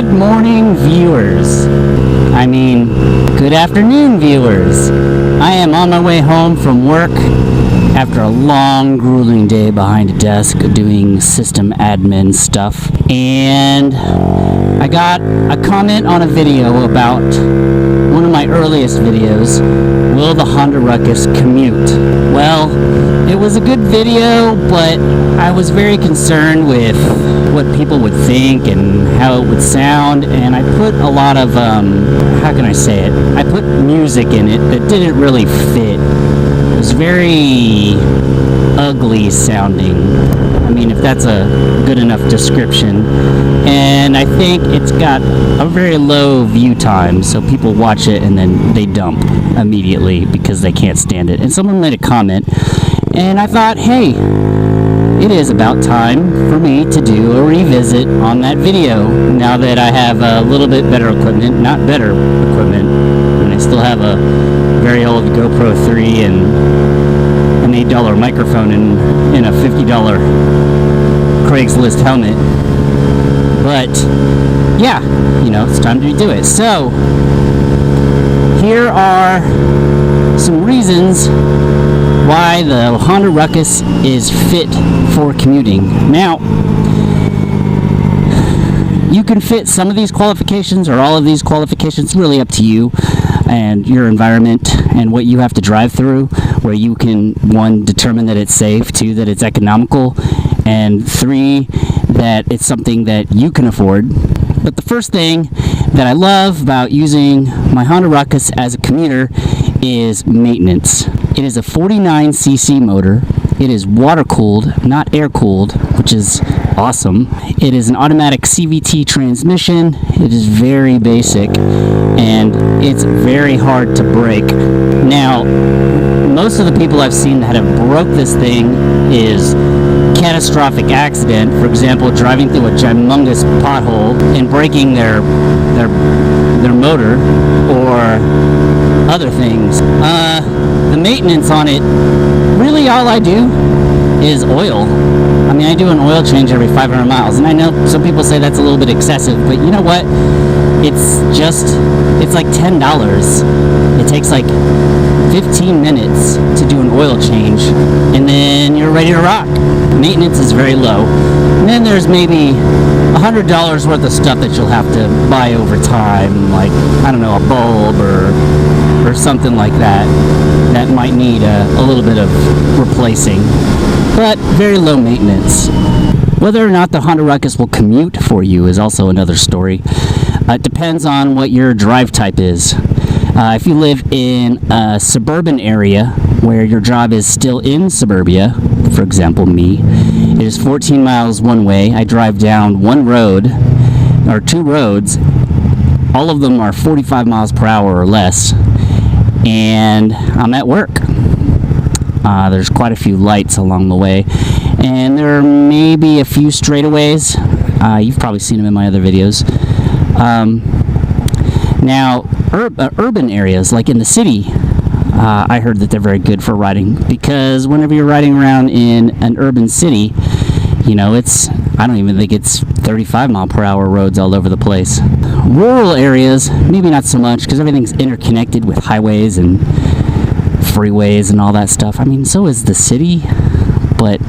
Good morning, viewers. I mean, good afternoon, viewers. I am on my way home from work after a long, grueling day behind a desk doing system admin stuff. And I got a comment on a video about one of my earliest videos, Will the Honda Ruckus Commute? Well, it was a good video, but I was very concerned with what people would think and how it would sound, and I put a lot of, how can I say it? I put music in it that didn't really fit. It was very ugly sounding. I mean, if that's a good enough description. And I think it's got a very low view time, so people watch it and then they dump immediately because they can't stand it. And someone made a comment, and I thought, hey, it is about time for me to do a revisit on that video now that I have a little bit better equipment. Not better equipment, and I still have a very old GoPro 3 and an $8 microphone in a $50 Craigslist helmet. But yeah, you know, it's time to do it. So here are some reasons why the Honda Ruckus is fit for commuting. Now, you can fit some of these qualifications or all of these qualifications, really up to you and your environment and what you have to drive through, where you can, 1, determine that it's safe, 2, that it's economical, and 3, that it's something that you can afford. But the first thing that I love about using my Honda Ruckus as a commuter is maintenance. It is a 49cc motor. It is water-cooled, not air-cooled, which is awesome. It is an automatic CVT transmission. It is very basic, and it's very hard to break. Now, most of the people I've seen that have broke this thing is catastrophic accident. For example, driving through a humongous pothole and breaking their motor, or other things. The maintenance on it, really all I do is oil. I mean, I do an oil change every 500 miles, and I know some people say that's a little bit excessive, but you know what? It's like $10. It takes like 15 minutes to do an oil change, and then you're ready to rock. Maintenance is very low. And then there's maybe $100 worth of stuff that you'll have to buy over time, like, I don't know, a bulb or something like that might need a little bit of replacing, but very low maintenance. Whether or not the Honda Ruckus will commute for you is also another story. It depends on what your drive type is. If you live in a suburban area where your job is still in suburbia, for example me, it is 14 miles one way. I drive down one road, or 2 roads. All of them are 45 miles per hour or less, and I'm at work. There's quite a few lights along the way, and there are maybe a few straightaways. You've probably seen them in my other videos. Now, urban areas, like in the city, I heard that they're very good for riding, because whenever you're riding around in an urban city, you know, I don't even think it's 35 mile per hour roads all over the place. Rural areas, maybe not so much, because everything's interconnected with highways and freeways and all that stuff. I mean, so is the city, but,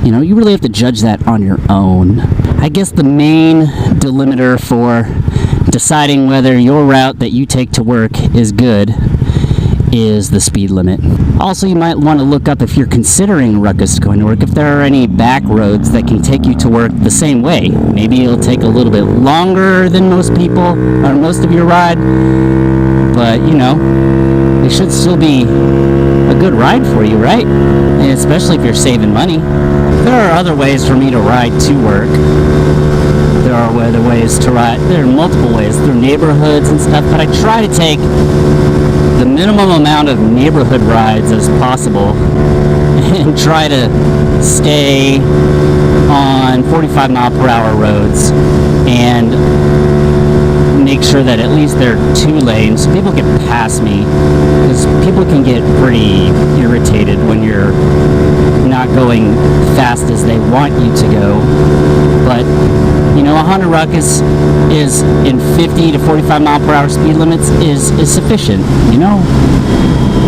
you know, you really have to judge that on your own. I guess the main delimiter for deciding whether your route that you take to work is good is the speed limit. Also, you might want to look up, if you're considering Ruckus going to work, if there are any back roads that can take you to work the same way. Maybe it'll take a little bit longer than most people, or most of your ride, but, you know, it should still be a good ride for you, right? And especially if you're saving money. There are other ways for me to ride to work. There are other ways to ride. There are multiple ways through neighborhoods and stuff, but I try to take the minimum amount of neighborhood rides as possible and try to stay on 45 mile per hour roads and make sure that at least there are 2 lanes so people can pass me, because people can get pretty irritated when you're not going fast as they want you to go. But, you know, a Honda Ruckus is in 50 to 45 mile per hour speed limits is sufficient, you know?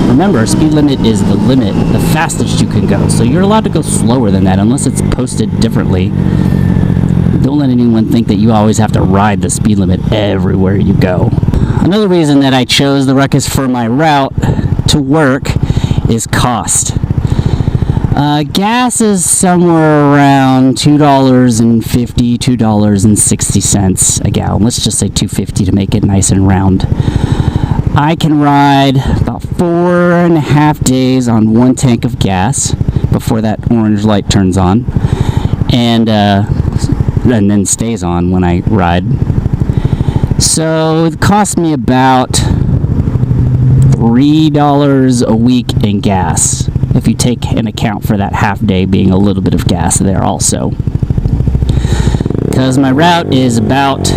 Remember, speed limit is the limit, the fastest you can go. So you're allowed to go slower than that unless it's posted differently. Don't let anyone think that you always have to ride the speed limit everywhere you go. Another reason that I chose the Ruckus for my route to work is cost. Gas is somewhere around $2.50, $2.60 a gallon. Let's just say $2.50 to make it nice and round. I can ride about 4.5 days on one tank of gas before that orange light turns on, and then stays on when I ride. So it cost me about $3 a week in gas, if you take an account for that half day being a little bit of gas there also. Because my route is about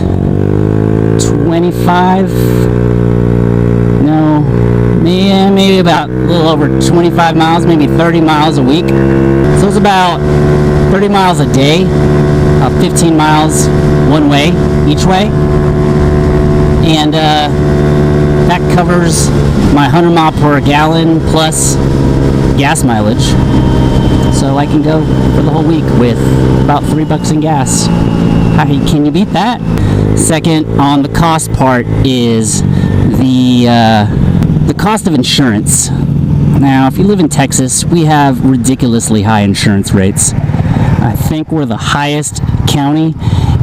maybe about a little over 25 miles, maybe 30 miles a week. So it's about 30 miles a day, 15 miles one way, each way. And that covers my 100 mile per gallon plus gas mileage. So I can go for the whole week with about $3 in gas. How can you beat that? Second, on the cost part is the cost of insurance. Now, if you live in Texas, we have ridiculously high insurance rates. I think we're the highest county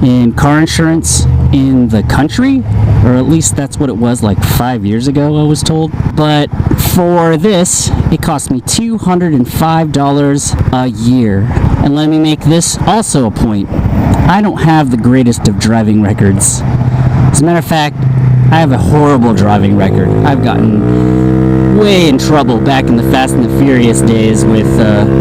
in car insurance in the country, or at least that's what it was like 5 years ago, I was told. But for this, it cost me $205 a year. And let me make this also a point. I don't have the greatest of driving records. As a matter of fact, I have a horrible driving record. I've gotten way in trouble back in the Fast and the Furious days with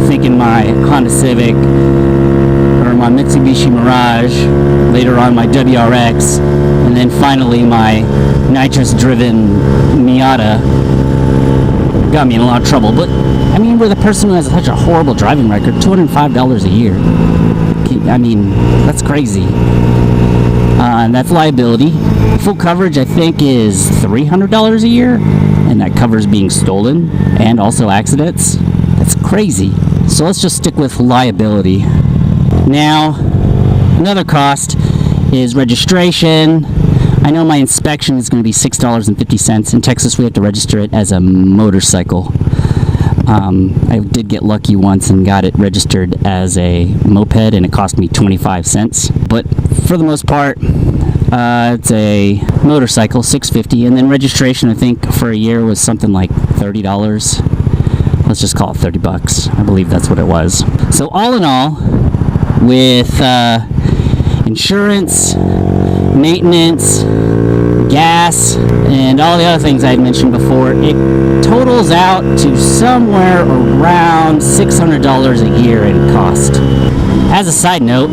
thinking my Honda Civic or my Mitsubishi Mirage, later on my WRX, and then finally my nitrous-driven Miata got me in a lot of trouble. But, I mean, with a person who has such a horrible driving record, $205 a year. I mean, that's crazy. And that's liability. Full coverage, I think, is $300 a year, and that covers being stolen and also accidents. That's crazy. So let's just stick with liability. Now, another cost is registration. I know my inspection is going to be $6.50. In Texas, we have to register it as a motorcycle. I did get lucky once and got it registered as a moped, and it cost me 25 cents. But for the most part, it's a motorcycle, $6.50, and then registration, I think, for a year was something like $30. Let's just call it $30. I believe that's what it was. So all in all, with insurance, maintenance, gas, and all the other things I had mentioned before, it totals out to somewhere around $600 a year in cost. As a side note,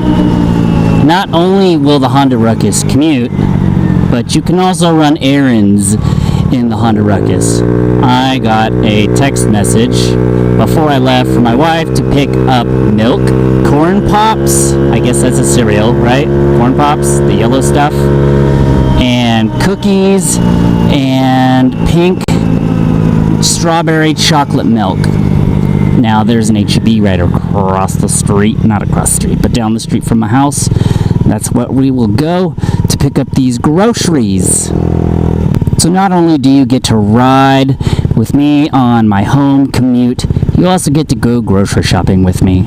not only will the Honda Ruckus commute, but you can also run errands in the Honda Ruckus. I got a text message before I left from my wife to pick up milk, corn pops, I guess that's a cereal, right? Corn pops, the yellow stuff, and cookies, and pink strawberry chocolate milk. Now there's an H-E-B right across the street, not across the street, but down the street from my house. That's what we will go to pick up these groceries. So not only do you get to ride with me on my home commute, you also get to go grocery shopping with me.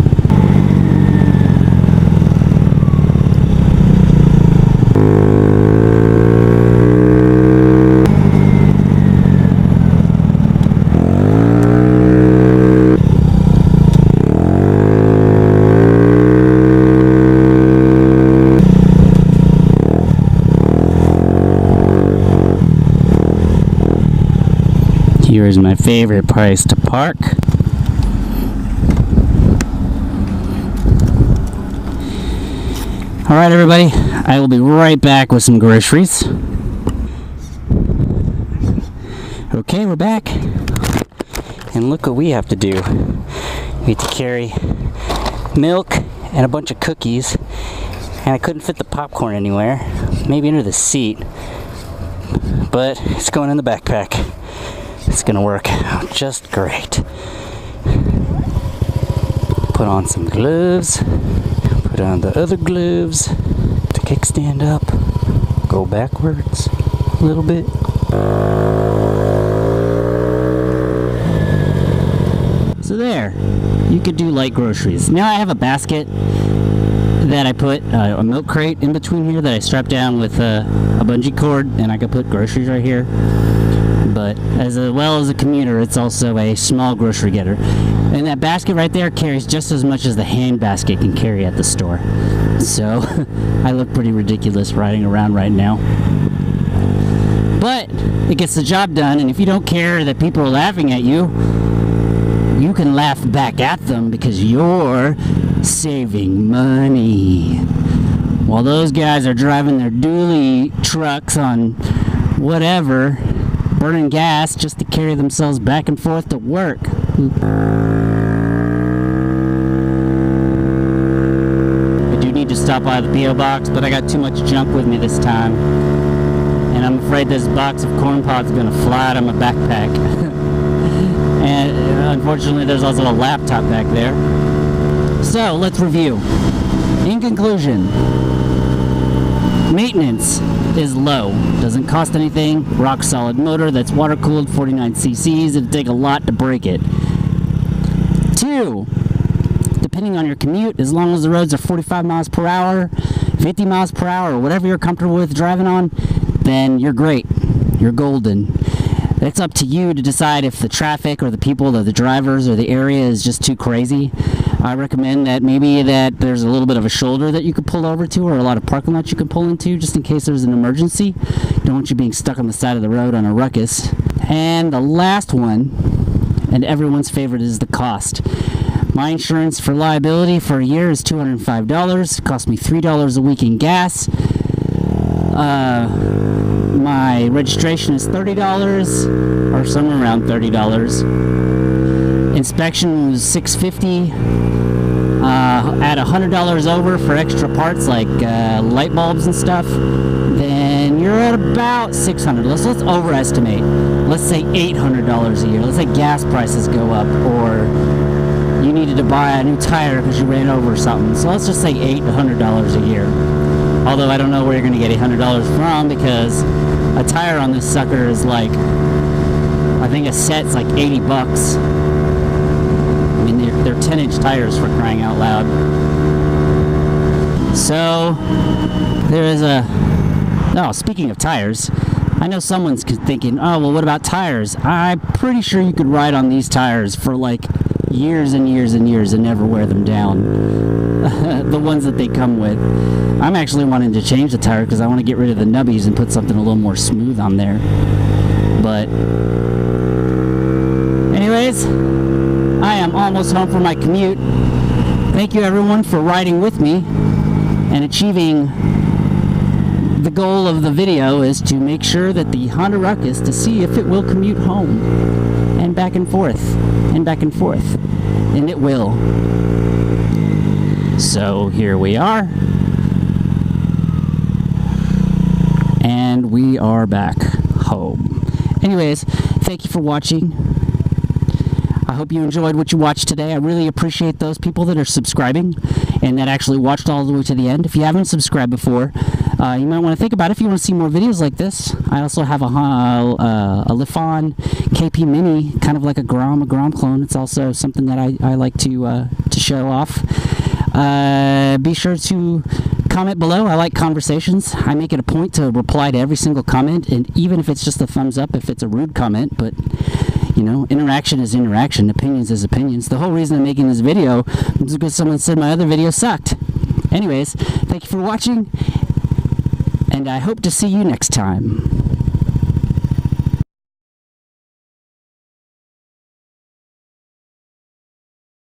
Here's my favorite place to park. Alright everybody, I will be right back with some groceries. Okay, we're back. And look what we have to do. We had to carry milk and a bunch of cookies, and I couldn't fit the popcorn anywhere. Maybe under the seat, but it's going in the backpack. It's gonna work out just great. Put on some gloves, put on the other gloves, the kickstand up, go backwards a little bit. So there, you could do light groceries. Now I have a basket that I put a milk crate in between here that I strapped down with a bungee cord, and I could put groceries right here. But as well as a commuter, it's also a small grocery getter. And that basket right there carries just as much as the hand basket can carry at the store. So I look pretty ridiculous riding around right now. But it gets the job done, and if you don't care that people are laughing at you, you can laugh back at them because you're saving money. While those guys are driving their dually trucks on whatever, burning gas just to carry themselves back and forth to work. I do need to stop by the P.O.Box, but I got too much junk with me this time. And I'm afraid this box of corn pods is going to fly out of my backpack. And unfortunately, there's also a laptop back there. So, let's review. In conclusion, maintenance is low. Doesn't cost anything. Rock solid motor that's water cooled, 49 cc's. It'd take a lot to break it. 2, depending on your commute, as long as the roads are 45 miles per hour, 50 miles per hour, or whatever you're comfortable with driving on, then you're great. You're golden. It's up to you to decide if the traffic or the people or the drivers or the area is just too crazy. I recommend that maybe that there's a little bit of a shoulder that you could pull over to, or a lot of parking lots you can pull into just in case there's an emergency. Don't want you being stuck on the side of the road on a ruckus. And the last one, and everyone's favorite, is the cost. My insurance for liability for a year is $205. It cost me $3 a week in gas. My registration is $30, or somewhere around $30. Inspection was $650. Add $100 over for extra parts like light bulbs and stuff, then you're at about $600. Let's overestimate. Let's say $800 a year. Let's say gas prices go up, or you needed to buy a new tire because you ran over something. So let's just say $800 a year. Although I don't know where you're going to get $800 from, because a tire on this sucker is like, I think a set's like 80 bucks. I mean, they're 10-inch tires, for crying out loud. So there is speaking of tires, I know someone's thinking, oh, well, what about tires? I'm pretty sure you could ride on these tires for like years and years and years and never wear them down. The ones that they come with. I'm actually wanting to change the tire because I want to get rid of the nubbies and put something a little more smooth on there. But anyways, I am almost home from my commute. Thank you everyone for riding with me and achieving the goal of the video is to make sure that the Honda Ruckus, to see if it will commute home and back and forth and back and forth, and it will. So here we are, and we are back home. Anyways, thank you for watching. I hope you enjoyed what you watched today. I really appreciate those people that are subscribing and that actually watched all the way to the end. If you haven't subscribed before, you might want to think about it if you want to see more videos like this. I also have a Lifan KP Mini, kind of like a Grom clone. It's also something that I like to show off. Be sure to comment below. I like conversations. I make it a point to reply to every single comment, and even if it's just a thumbs up, if it's a rude comment. But you know, interaction is interaction, opinions is opinions. The whole reason I'm making this video is because someone said my other video sucked. Anyways, thank you for watching, and I hope to see you next time.